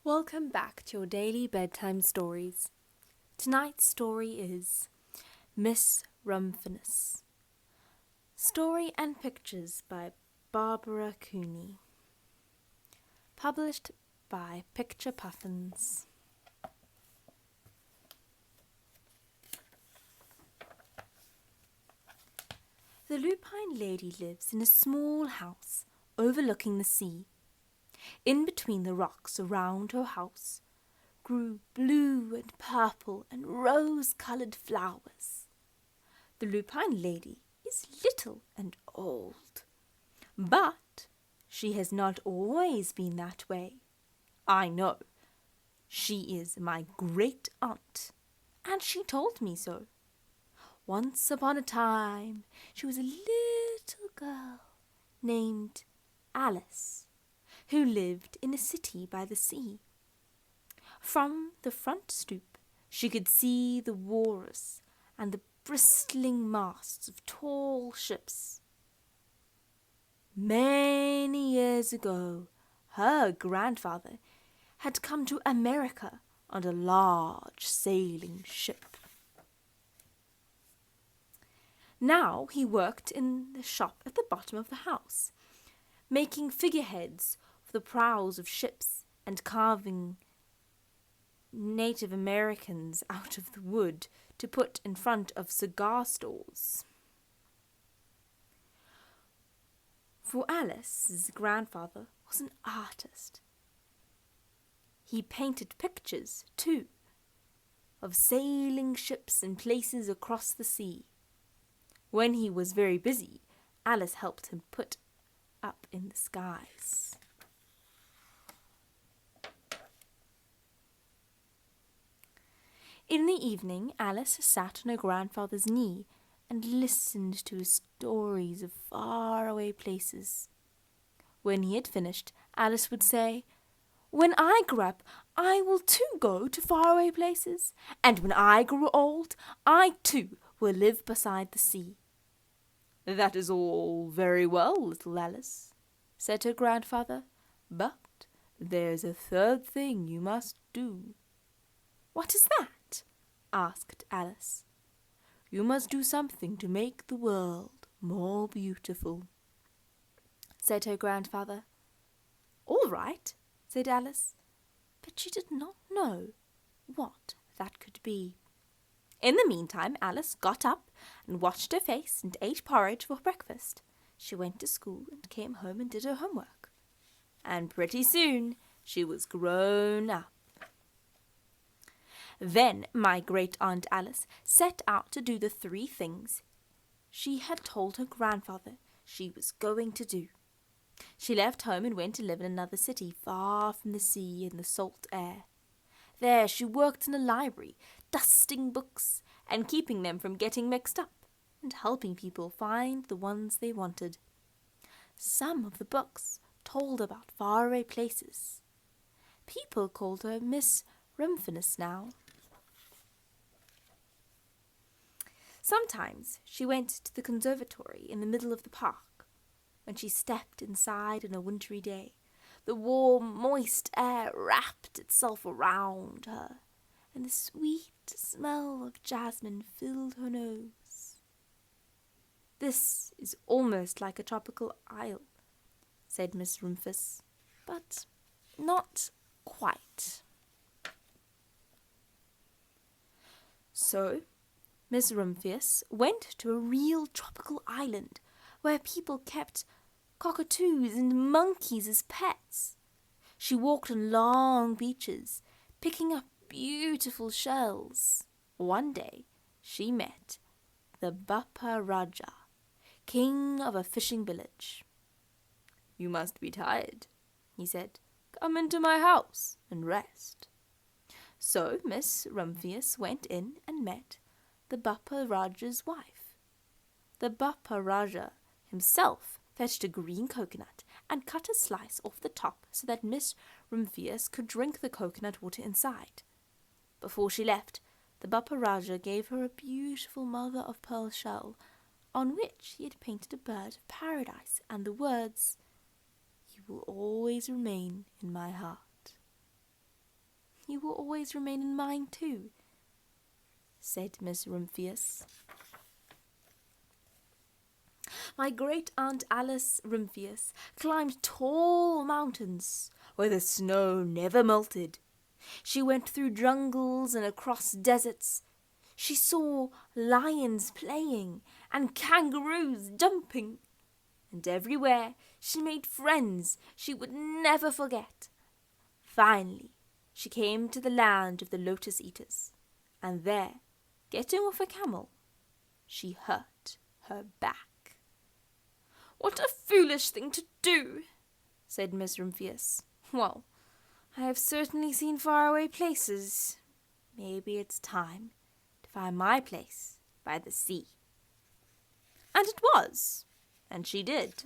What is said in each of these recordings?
Welcome back to your daily bedtime stories. Tonight's story is Miss Rumphius. Story and pictures by Barbara Cooney. Published by Picture Puffins. The lupine lady lives in a small house overlooking the sea. In between the rocks around her house grew blue and purple and rose-coloured flowers. The lupine lady is little and old, but she has not always been that way. I know. She is my great aunt, and she told me so. Once upon a time, she was a little girl named Alice, who lived in a city by the sea. From the front stoop, she could see the wharves and the bristling masts of tall ships. Many years ago, her grandfather had come to America on a large sailing ship. Now he worked in the shop at the bottom of the house, making figureheads for the prows of ships and carving Native Americans out of the wood to put in front of cigar stalls. For Alice's grandfather was an artist. He painted pictures, too, of sailing ships and places across the sea. When he was very busy, Alice helped him put up in the skies. In the evening, Alice sat on her grandfather's knee and listened to his stories of faraway places. When he had finished, Alice would say, "When I grow up, I will too go to faraway places, and when I grow old, I too will live beside the sea." "That is all very well, little Alice," said her grandfather, "but there's a third thing you must do." "What is that?" asked Alice. "You must do something to make the world more beautiful," said her grandfather. "All right," said Alice, but she did not know what that could be. In the meantime, Alice got up and washed her face and ate porridge for breakfast. She went to school and came home and did her homework. And pretty soon she was grown up. Then my great-aunt Alice set out to do the 3 things she had told her grandfather she was going to do. She left home and went to live in another city far from the sea and the salt air. There she worked in a library, dusting books and keeping them from getting mixed up, and helping people find the ones they wanted. Some of the books told about faraway places. People called her Miss Rumphius now. Sometimes she went to the conservatory in the middle of the park. When she stepped inside on a wintry day, the warm, moist air wrapped itself around her, and the sweet smell of jasmine filled her nose. "This is almost like a tropical isle," said Miss Rumphius, "but not quite." So Miss Rumphius went to a real tropical island where people kept cockatoos and monkeys as pets. She walked on long beaches, picking up beautiful shells. One day she met the Bappa Raja, king of a fishing village. "You must be tired," he said. "Come into my house and rest." So Miss Rumphius went in and met the Bappa Raja's wife. The Bappa Raja himself fetched a green coconut and cut a slice off the top so that Miss Rumphius could drink the coconut water inside. Before she left, the Bappa Raja gave her a beautiful mother-of-pearl shell on which he had painted a bird of paradise and the words, "You will always remain in my heart." you will always remain in mine too," said Miss Rumphius. My great-aunt Alice Rumphius climbed tall mountains where the snow never melted. She went through jungles and across deserts. She saw lions playing and kangaroos jumping. And everywhere she made friends she would never forget. Finally, she came to the land of the lotus eaters, and there, getting off a camel, she hurt her back. "What a foolish thing to do," said Miss Rumphius. "Well, I have certainly seen faraway places. Maybe it's time to find my place by the sea." And it was, and she did.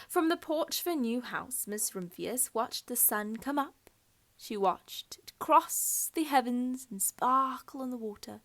From the porch of her new house, Miss Rumphius watched the sun come up. She watched it cross the heavens and sparkle on the water.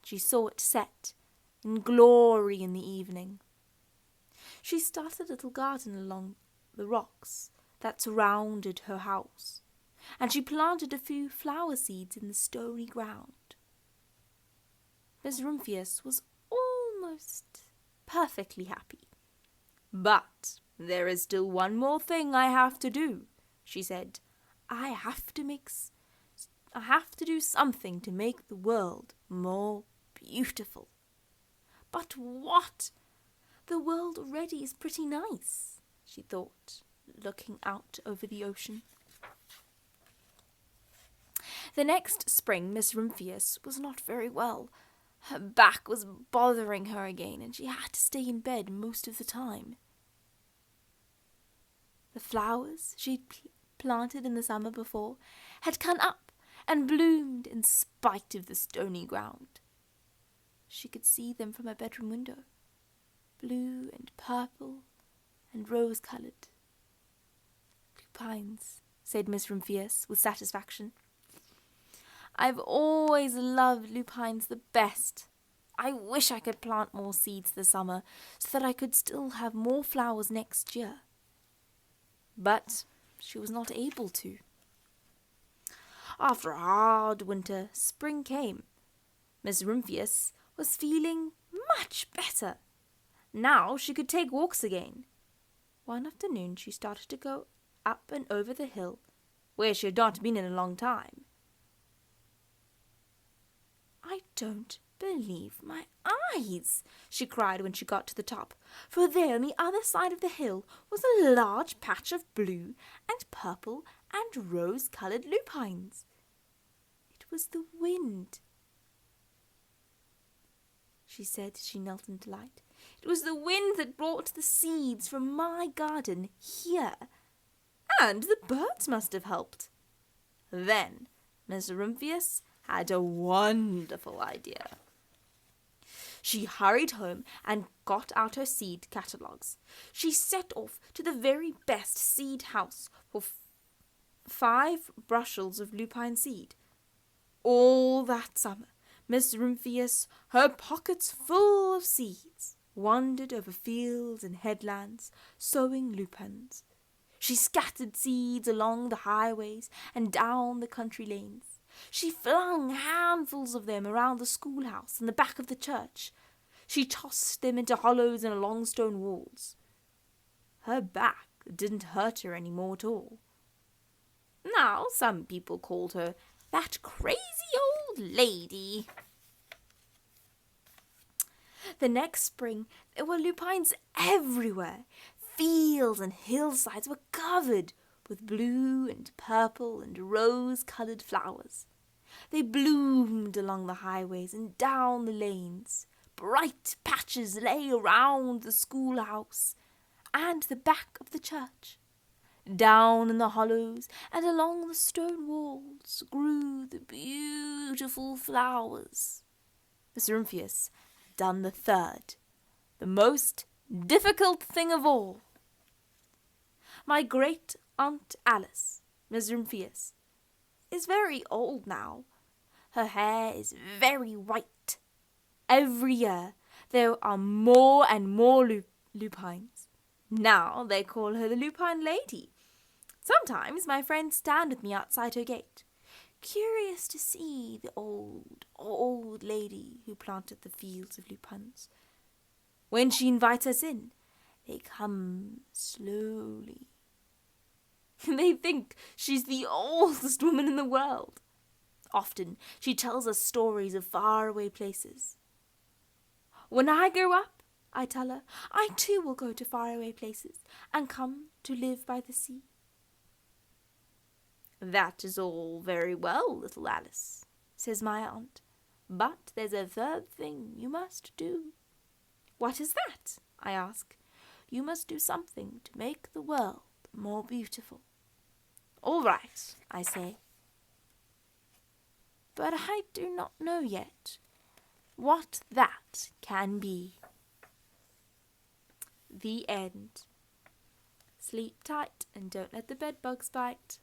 She saw it set in glory in the evening. She started a little garden along the rocks that surrounded her house, and she planted a few flower seeds in the stony ground. Miss Rumphius was almost perfectly happy. "But there is still one more thing I have to do," she said. I have to do something to make the world more beautiful." "But what? The world already is pretty nice," she thought, looking out over the ocean. The next spring, Miss Rumphius was not very well. Her back was bothering her again, and she had to stay in bed most of the time. The flowers she'd planted in the summer before had come up and bloomed in spite of the stony ground. She could see them from her bedroom window, blue and purple and rose-coloured. "Lupines," said Miss Rumphius with satisfaction. "I've always loved lupines the best. I wish I could plant more seeds this summer so that I could still have more flowers next year." But she was not able to. After a hard winter, spring came. Miss Rumphius was feeling much better. Now she could take walks again. One afternoon she started to go up and over the hill, where she had not been in a long time. "I don't believe my eyes," she cried when she got to the top, for there on the other side of the hill was a large patch of blue and purple and rose-coloured lupines. It was the wind, she said as she knelt in delight. "It was the wind that brought the seeds from my garden here. And the birds must have helped." Then Miss Rumphius had a wonderful idea. She hurried home and got out her seed catalogues. She set off to the very best seed house for 5 bushels of lupine seed. All that summer, Miss Rumphius, her pockets full of seeds, wandered over fields and headlands, sowing lupines. She scattered seeds along the highways and down the country lanes. She flung handfuls of them around the schoolhouse and the back of the church. She tossed them into hollows in along stone walls. Her back didn't hurt her any more at all. Now, some people called her that crazy old lady. The next spring, there were lupines everywhere. Fields and hillsides were covered with blue and purple and rose-coloured flowers. They bloomed along the highways and down the lanes. Bright patches lay around the schoolhouse and the back of the church. Down in the hollows and along the stone walls grew the beautiful flowers. Miss Rumphius had done the third, the most difficult thing of all. My great-aunt Alice, Miss Rumphius, is very old now. Her hair is very white. Every year there are more and more lupines. Now they call her the Lupine Lady. It's Sometimes my friends stand with me outside her gate, curious to see the old lady who planted the fields of lupins. When she invites us in, they come slowly. They think she's the oldest woman in the world. Often she tells us stories of faraway places. When I grow up, I tell her, I too will go to faraway places and come to live by the sea. That is all very well, little Alice, says my aunt, but there's a third thing you must do. What is that? I ask. You must do something to make the world more beautiful. All right, I say. But I do not know yet what that can be. The end. Sleep tight and don't let the bedbugs bite.